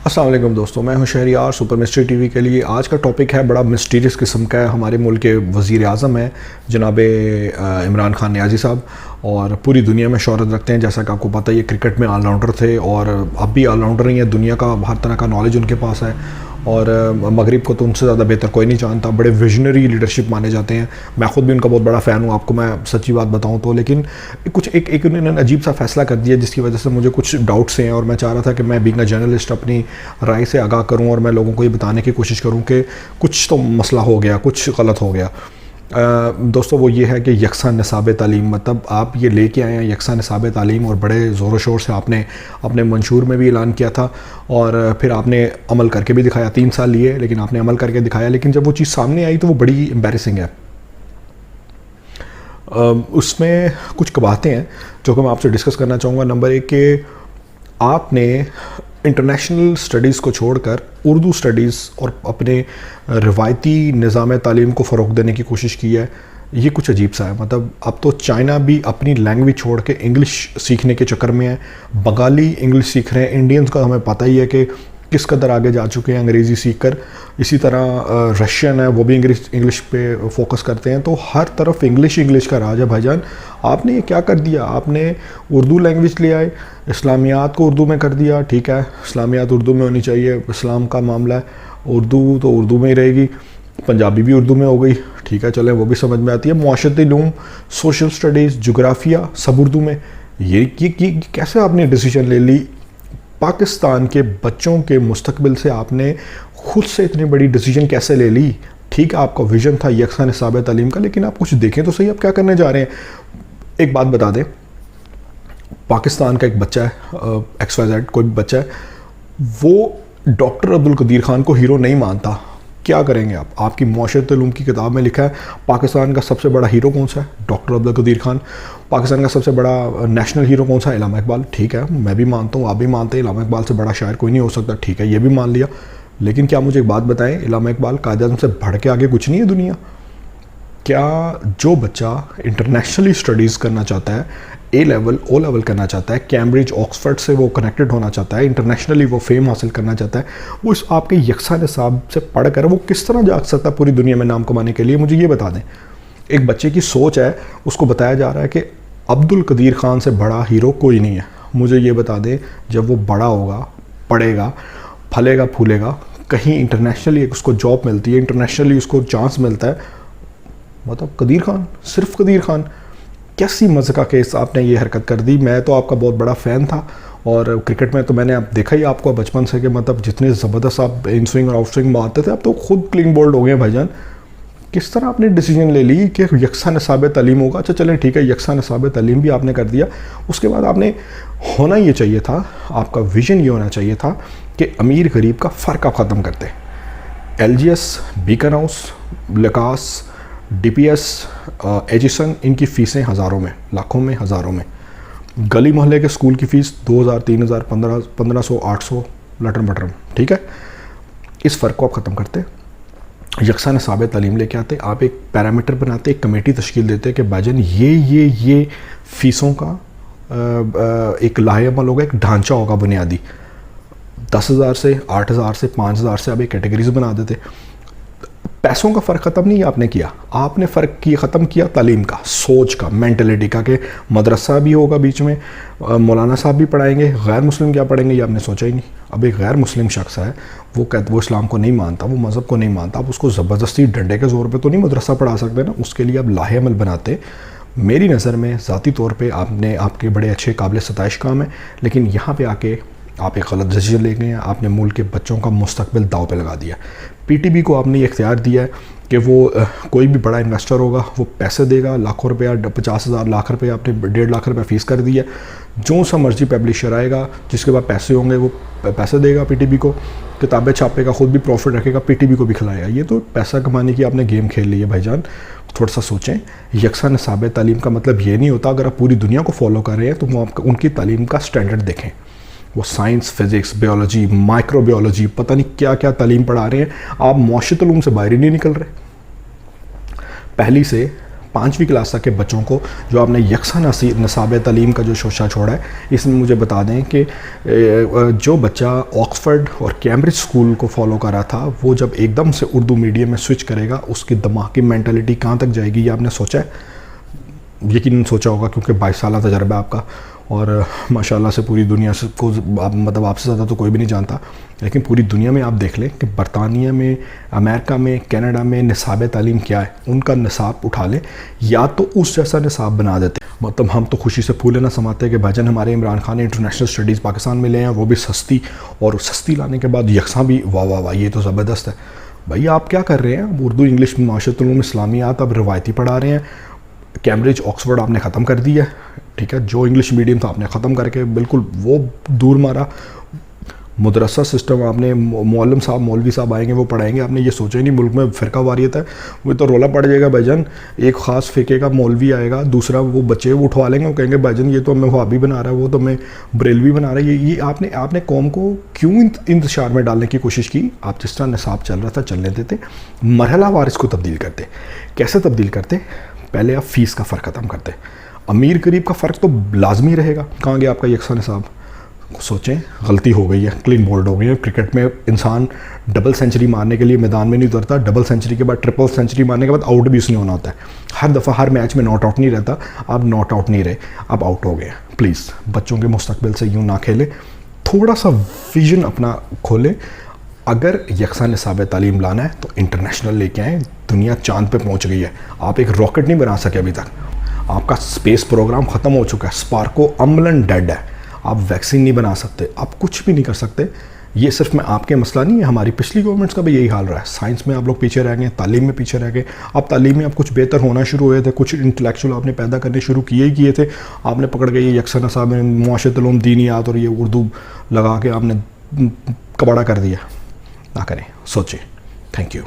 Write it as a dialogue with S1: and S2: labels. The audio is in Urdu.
S1: السلام علیکم دوستوں، میں ہوں Shahryar super mystery TV کے لیے۔ آج کا ٹاپک ہے بڑا مسٹیریس قسم کا ہے۔ ہمارے ملک کے وزیر اعظم ہیں جناب عمران خان نیازی صاحب، اور پوری دنیا میں شہرت رکھتے ہیں۔ جیسا کہ آپ کو پتہ ہے یہ کرکٹ میں آل راؤنڈر تھے اور اب بھی آل راؤنڈر ہی ہیں۔ دنیا کا ہر طرح کا نالج ان کے پاس ہے، اور مغرب کو تو ان سے زیادہ بہتر کوئی نہیں جانتا۔ بڑے ویژنری لیڈرشپ مانے جاتے ہیں۔ میں خود بھی ان کا بہت بڑا فین ہوں، آپ کو میں سچی بات بتاؤں تو۔ لیکن کچھ ایک انہوں نے عجیب سا فیصلہ کر دیا جس کی وجہ سے مجھے کچھ ڈاؤٹس ہیں، اور میں چاہ رہا تھا کہ میں بینگ اے جرنلسٹ اپنی رائے سے آگاہ کروں اور میں لوگوں کو یہ بتانے کی کوشش کروں کہ کچھ تو مسئلہ ہو گیا، کچھ غلط ہو گیا۔ دوستو وہ یہ ہے کہ یکساں نصاب تعلیم، مطلب آپ یہ لے کے آئے ہیں یکساں نصاب تعلیم، اور بڑے زور و شور سے آپ نے اپنے منشور میں بھی اعلان کیا تھا، اور پھر آپ نے عمل کر کے بھی دکھایا۔ 3 سال لیے لیکن آپ نے عمل کر کے دکھایا، لیکن جب وہ چیز سامنے آئی تو وہ بڑی امبیرسنگ ہے۔ اس میں کچھ باتیں ہیں جو کہ میں آپ سے ڈسکس کرنا چاہوں گا۔ نمبر 1 کہ آپ نے انٹرنیشنل سٹڈیز کو چھوڑ کر اردو سٹڈیز اور اپنے روایتی نظام تعلیم کو فروغ دینے کی کوشش کی ہے۔ یہ کچھ عجیب سا ہے۔ مطلب اب تو چائنا بھی اپنی لینگویج چھوڑ کے انگلش سیکھنے کے چکر میں ہے، بنگالی انگلش سیکھ رہے ہیں، انڈینز کا ہمیں پتہ ہی ہے کہ کس قدر آگے جا چکے ہیں انگریزی سیکھ کر۔ اسی طرح رشین ہے، وہ بھی انگلش پہ فوکس کرتے ہیں۔ تو ہر طرف انگلش کا راج ہے بھائی جان۔ آپ نے یہ کیا کر دیا؟ آپ نے اردو لینگویج لے آئے، اسلامیات کو اردو میں کر دیا۔ ٹھیک ہے، اسلامیات اردو میں ہونی چاہیے، اسلام کا معاملہ ہے، اردو تو اردو میں ہی رہے گی، پنجابی بھی اردو میں ہو گئی۔ ٹھیک ہے، چلیں وہ بھی سمجھ میں آتی ہے۔ معاشرتی علوم، سوشل سٹڈیز، جغرافیہ سب اردو میں۔ یہ کیسے آپ نے ڈیسیجن لے لی؟ پاکستان کے بچوں کے مستقبل سے آپ نے خود سے اتنی بڑی ڈیسیجن کیسے لے لی؟ ٹھیک ہے، آپ کا ویژن تھا یکساں نصاب تعلیم کا، لیکن آپ کچھ دیکھیں تو صحیح آپ کیا کرنے جا رہے ہیں۔ ایک بات بتا دیں، پاکستان کا ایک بچہ ہے، ایکس وائی زیڈ کوئی بھی بچہ ہے، وہ ڈاکٹر عبدالقدیر خان کو ہیرو نہیں مانتا۔ کیا کریں گے آپ کی معاشرت علوم کی کتاب میں لکھا ہے پاکستان کا سب سے بڑا ہیرو کون سا ہے؟ ڈاکٹر عبدالقدیر خان۔ پاکستان کا سب سے بڑا نیشنل ہیرو کون سا ہے؟ علامہ اقبال۔ ٹھیک ہے، میں بھی مانتا ہوں، آپ بھی مانتے ہیں، علامہ اقبال سے بڑا شاعر کوئی نہیں ہو سکتا۔ ٹھیک ہے، یہ بھی مان لیا، لیکن کیا مجھے ایک بات بتائیں، علامہ اقبال قائد اعظم سے بڑھ کے آگے کچھ نہیں ہے دنیا؟ کیا جو بچہ انٹرنیشنلی سٹڈیز کرنا چاہتا ہے، اے لیول او لیول کرنا چاہتا ہے، کیمبرج آکسفورڈ سے وہ کنیکٹڈ ہونا چاہتا ہے، انٹرنیشنلی وہ فیم حاصل کرنا چاہتا ہے، وہ اس آپ کے یکساں نصاب سے پڑھ کر وہ کس طرح جا سکتا ہے پوری دنیا میں نام کمانے کے لیے؟ مجھے یہ بتا دیں۔ ایک بچے کی سوچ ہے، اس کو بتایا جا رہا ہے کہ عبدالقدیر خان سے بڑا ہیرو کوئی نہیں ہے۔ مجھے یہ بتا دیں، جب وہ بڑا ہوگا، پڑھے گا، پھلے گا پھولے گا، کہیں انٹرنیشنلی اس کو جاب ملتی ہے، انٹرنیشنلی اس کو چانس ملتا ہے، مطلب قدیر خان، صرف قدیر خان، کیسی مزہ کا کیس آپ نے یہ حرکت کر دی۔ میں تو آپ کا بہت بڑا فین تھا، اور کرکٹ میں تو میں نے اب دیکھا ہی آپ کو بچپن سے کہ مطلب جتنے زبردست آپ ان سوئنگ اور آؤٹ سوئنگ مارتے تھے، اب تو خود کلین بولڈ ہو گئے بھائی جان۔ کس طرح آپ نے ڈیسیجن لے لی کہ یکساں نصاب تعلیم ہوگا؟ اچھا چلیں ٹھیک ہے، یکساں نصاب تعلیم بھی آپ نے کر دیا۔ اس کے بعد آپ نے ہونا یہ چاہیے تھا، آپ کا ویژن یہ ہونا چاہیے تھا کہ امیر غریب کا فرق آپ ختم کرتے۔ L G S, Beaconhouse, LACAS, D P S, Aitchison, ان کی فیسیں ہزاروں میں، لاکھوں میں، ہزاروں میں۔ گلی محلے کے اسکول کی فیس 2000، 3000، 1500، 800 لٹرم بٹرم۔ ٹھیک ہے، اس فرق کو آپ ختم کرتے، یکساں نصاب تعلیم لے کے آتے، آپ ایک پیرامیٹر بناتے، ایک کمیٹی تشکیل دیتے کہ بھائی جان یہ فیسوں کا ایک لاہے عمل ہوگا، ایک ڈھانچہ ہوگا بنیادی۔ 10,000 سے 8,000 سے 5,000 سے آپ ایک کیٹیگریز بنا دیتے۔ پیسوں کا فرق ختم نہیں آپ نے کیا، آپ نے فرق ختم کیا تعلیم کا، سوچ کا، مینٹلٹی کا، کہ مدرسہ بھی ہوگا بیچ میں، مولانا صاحب بھی پڑھائیں گے، غیر مسلم کیا پڑھیں گے یہ آپ نے سوچا ہی نہیں۔ اب ایک غیر مسلم شخص ہے، وہ اسلام کو نہیں مانتا، وہ مذہب کو نہیں مانتا، آپ اس کو زبردستی ڈنڈے کے زور پہ تو نہیں مدرسہ پڑھا سکتے نا، اس کے لیے آپ لاہے عمل بناتے۔ میری نظر میں ذاتی طور پہ آپ کے بڑے اچھے قابل ستائش کام ہیں، لیکن یہاں پہ آ کے آپ ایک غلط ڈیسیجن لے گئے ہیں۔ آپ نے ملک کے بچوں کا مستقبل داؤ پہ لگا دیا۔ پی ٹی بی کو آپ نے یہ اختیار دیا ہے کہ وہ کوئی بھی بڑا انویسٹر ہوگا وہ پیسے دے گا، لاکھوں روپیہ، 50,000 لاکھ روپے، آپ نے 1.5 لاکھ روپے فیس کر دی ہے۔ جو سا مرضی پبلشر آئے گا، جس کے بعد پیسے ہوں گے وہ پیسے دے گا پی ٹی بی کو، کتابیں چھاپے گا، خود بھی پروفٹ رکھے گا، پی ٹی بی کو بھی کھلائے گا۔ یہ تو پیسہ کمانے کی آپ نے گیم کھیل لی ہے بھائی جان، تھوڑا سا سوچیں۔ یکساں نصاب تعلیم کا مطلب یہ نہیں ہوتا، اگر آپ پوری دنیا کو فالو کر رہے ہیں تو وہ آپ ان کی تعلیم کا سٹینڈرڈ دیکھیں۔ وہ science, physics, biology, micro biology, پتہ نہیں کیا کیا تعلیم پڑھا رہے ہیں، آپ معاشرت علوم سے باہر ہی نہیں نکل رہے۔ پہلی سے 5ویں کلاس تک کے بچوں کو جو آپ نے یکساں نصاب تعلیم کا جو شوشہ چھوڑا ہے، اس میں مجھے بتا دیں کہ جو بچہ آکسفرڈ اور کیمبرج اسکول کو فالو کر رہا تھا، وہ جب ایک دم سے اردو میڈیم میں سوئچ کرے گا، اس کی دماغ کی مینٹلٹی کہاں تک جائے گی، یہ آپ نے سوچا ہے؟ یقیناً سوچا ہوگا، کیونکہ 22 سالہ تجربہ آپ کا، اور ماشاءاللہ سے پوری دنیا سے کو مطلب آپ سے زیادہ تو کوئی بھی نہیں جانتا، لیکن پوری دنیا میں آپ دیکھ لیں کہ برطانیہ میں، امریکہ میں، کینیڈا میں نصاب تعلیم کیا ہے، ان کا نصاب اٹھا لیں یا تو اس جیسا نصاب بنا دیتے. مطلب ہم تو خوشی سے پھولے نہ سماتے کہ بھائی جان ہمارے عمران خان نے انٹرنیشنل اسٹڈیز پاکستان میں لے ہیں، وہ بھی سستی، اور سستی لانے کے بعد یکساں بھی، واہ واہ واہ، یہ تو زبردست ہے. بھائی آپ کیا کر رہے ہیں؟ اردو، انگلش، معاشرت علوم، اسلامیات اب روایتی پڑھا رہے ہیں. کیمبرج، آکسفورڈ آپ نے ختم کر دی ہے، ٹھیک ہے، جو انگلش میڈیم تھا آپ نے ختم کر کے بالکل وہ دور مارا. مدرسہ سسٹم آپ نے، معلم صاحب، مولوی صاحب آئیں گے وہ پڑھائیں گے، آپ نے یہ سوچا ہی نہیں ملک میں فرقہ واریت ہے، وہ تو رولا پڑ جائے گا بھائی جان. ایک خاص فقہ کا مولوی آئے گا، دوسرا وہ بچے وہ اٹھوا لیں گے، وہ کہیں گے بھائی جان یہ تو ہمیں وہابی بنا رہا ہے، وہ تو ہمیں بریلوی بنا رہا ہے. یہ آپ نے قوم کو کیوں انتشار میں ڈالنے کی کوشش کی؟ آپ جس طرح نصاب چل رہا تھا چلنے دیتے، مرحلہ وار اس کو تبدیل کرتے. کیسے تبدیل کرتے؟ پہلے آپ فیس کا فرق ختم کرتے. امیر غریب کا فرق تو لازمی رہے گا. کہاں گیا آپ کا یکساں نصاب؟ سوچیں، غلطی ہو گئی ہے، کلین بولڈ ہو گئی ہے. کرکٹ میں انسان ڈبل سینچری مارنے کے لیے میدان میں نہیں اترتا، ڈبل سینچری کے بعد ٹرپل سینچری مارنے کے بعد آؤٹ بھی اس نے ہونا ہوتا ہے. ہر دفعہ ہر میچ میں ناٹ آؤٹ نہیں رہتا. آپ ناٹ آؤٹ نہیں رہے، آپ آؤٹ ہو گئے. پلیز بچوں کے مستقبل سے یوں نہ کھیلیں، تھوڑا سا ویژن اپنا کھولیں. اگر یکساں نصاب تعلیم لانا ہے تو انٹرنیشنل لے کے آئیں. دنیا چاند پہ پہنچ گئی ہے، آپ ایک راکٹ نہیں بنا سکے ابھی تک. آپ کا اسپیس پروگرام ختم ہو چکا ہے، اسپارکو عملاً ڈیڈ ہے. آپ ویکسین نہیں بنا سکتے، آپ کچھ بھی نہیں کر سکتے. یہ صرف میں آپ کے مسئلہ نہیں ہے، ہماری پچھلی گورنمنٹس کا بھی یہی حال رہا ہے. سائنس میں آپ لوگ پیچھے رہ گئے، تعلیم میں پیچھے رہ گئے. اب تعلیم میں آپ کچھ بہتر ہونا شروع ہوئے تھے، کچھ انٹلیکچوئل آپ نے پیدا کرنے شروع کیے تھے، آپ نے پکڑ کے یہ یکساں نصاب میں معاشرت علوم، دینیات اور یہ اردو لگا کے آپ نے کباڑا کر دیا. نہ کریں، سوچیں. Thank you.